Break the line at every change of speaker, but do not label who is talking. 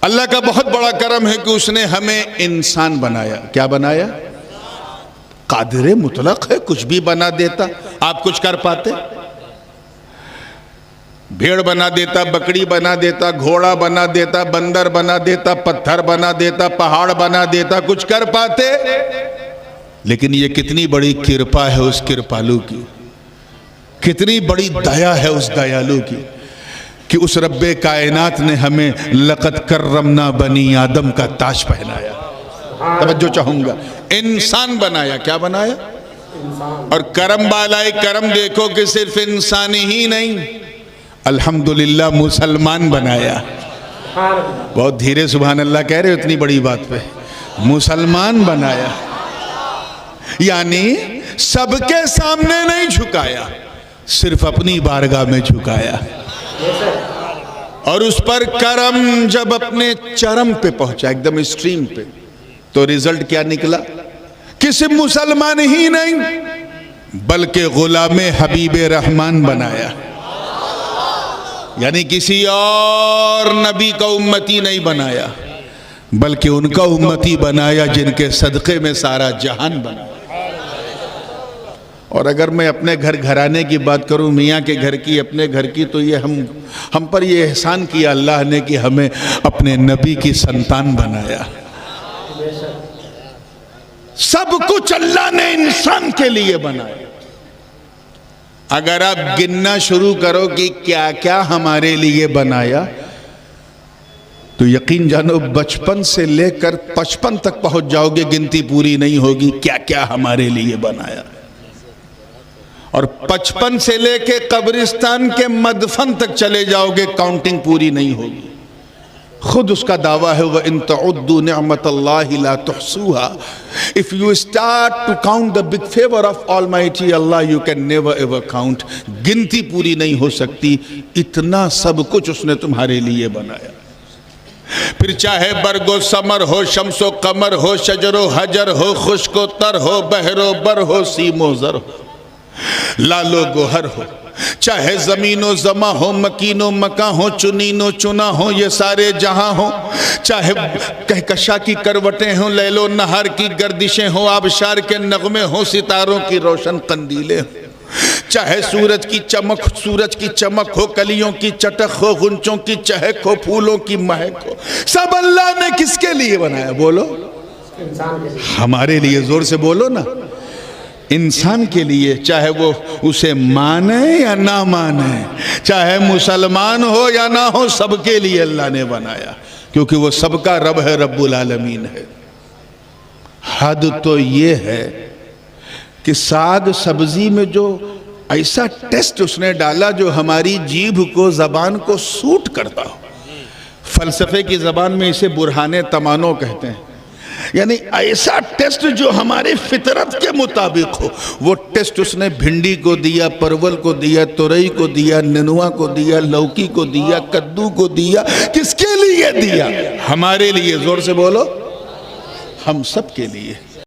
اللہ کا بہت بڑا کرم ہے کہ اس نے ہمیں انسان بنایا. کیا بنایا؟ قادر مطلق ہے، کچھ بھی بنا دیتا. آپ کچھ کر پاتے؟ بھیڑ بنا دیتا، بکری بنا دیتا، گھوڑا بنا دیتا، بندر بنا دیتا، پتھر بنا دیتا، پہاڑ بنا دیتا، کچھ کر پاتے؟ لیکن یہ کتنی بڑی کرپا ہے اس کرپالو کی، کتنی بڑی دیا ہے اس دیالو کی کہ اس رب کائنات نے ہمیں لقد کرمنا بنی آدم کا تاج پہنایا. توجہ چاہوں گا، انسان بنایا. کیا بنایا؟ اور کرم بالائے کرم دیکھو کہ صرف انسان ہی نہیں، الحمدللہ مسلمان بنایا. بہت دھیرے سبحان اللہ کہہ رہے ہو اتنی بڑی بات پہ. مسلمان بنایا یعنی سب کے سامنے نہیں جھکایا، صرف اپنی بارگاہ میں جھکایا. اور اس پر کرم جب اپنے چرم پہ پہنچا، ایک دم اسٹریم پہ، تو ریزلٹ کیا نکلا کہ صرف مسلمان ہی نہیں بلکہ غلام حبیب رحمان بنایا. یعنی کسی اور نبی کا امتی نہیں بنایا بلکہ ان کا امتی بنایا جن کے صدقے میں سارا جہان بنا. اور اگر میں اپنے گھر گھرانے کی بات کروں، میاں کے گھر کی، اپنے گھر کی، تو یہ ہم پر یہ احسان کیا اللہ نے کہ ہمیں اپنے نبی کی سنتان بنایا. سب کچھ اللہ نے انسان کے لیے بنایا. اگر آپ گننا شروع کرو کہ کیا کیا ہمارے لیے بنایا تو یقین جانو بچپن سے لے کر 55 تک پہنچ جاؤ گے، گنتی پوری نہیں ہوگی کیا کیا ہمارے لیے بنایا. اور 55 سے لے کے قبرستان کے مدفن تک چلے جاؤ گے، کاؤنٹنگ پوری نہیں ہوگی. خود اس کا دعویٰ ہے وَإِن تَعُدُّوا نِعْمَةَ اللَّهِ لَا تُحْصُوهَا. If you start to count the big favor of Almighty Allah, you can never ever count. گنتی پوری نہیں ہو سکتی، اتنا سب کچھ اس نے تمہارے لیے بنایا. پھر چاہے برگ و ثمر ہو، شمس و قمر ہو، شجر و حجر ہو، خشک و تر ہو، بحر و بر ہو، سیم و زر ہو، لال و گوہر ہو، چاہے زمین و زماں ہو، مکین و مکاں ہو، چنین و چنا ہو، یہ سارے جہاں ہوں، چاہے کہکشاں کی کروٹیں ہوں، لیل و نہار کی گردشیں ہوں، آبشار کے نغمے ہوں، ستاروں کی روشن قندیلیں ہوں، چاہے سورج کی چمک ہو، کلیوں کی چٹک ہو، غنچوں کی چہک ہو، پھولوں کی مہک ہو، سب اللہ نے کس کے لیے بنایا؟ بولو. ہمارے لیے. زور سے بولو نا. انسان کے لیے، چاہے وہ اسے مانے یا نہ مانے، چاہے مسلمان ہو یا نہ ہو، سب کے لیے اللہ نے بنایا، کیونکہ وہ سب کا رب ہے، رب العالمین ہے. حد تو یہ ہے کہ ساگ سبزی میں جو ایسا ٹیسٹ اس نے ڈالا جو ہماری جیبھ کو، زبان کو سوٹ کرتا ہو. فلسفے کی زبان میں اسے برہان تمانو کہتے ہیں. یعنی ایسا ٹیسٹ جو ہمارے فطرت کے مطابق ہو. وہ ٹیسٹ اس نے بھنڈی کو دیا، پرول کو دیا، تورئی کو دیا، ننوا کو دیا، لوکی کو دیا، کدو کو دیا. کس کے لیے دیا؟ ہمارے لیے. زور سے بولو. ہم سب کے لیے.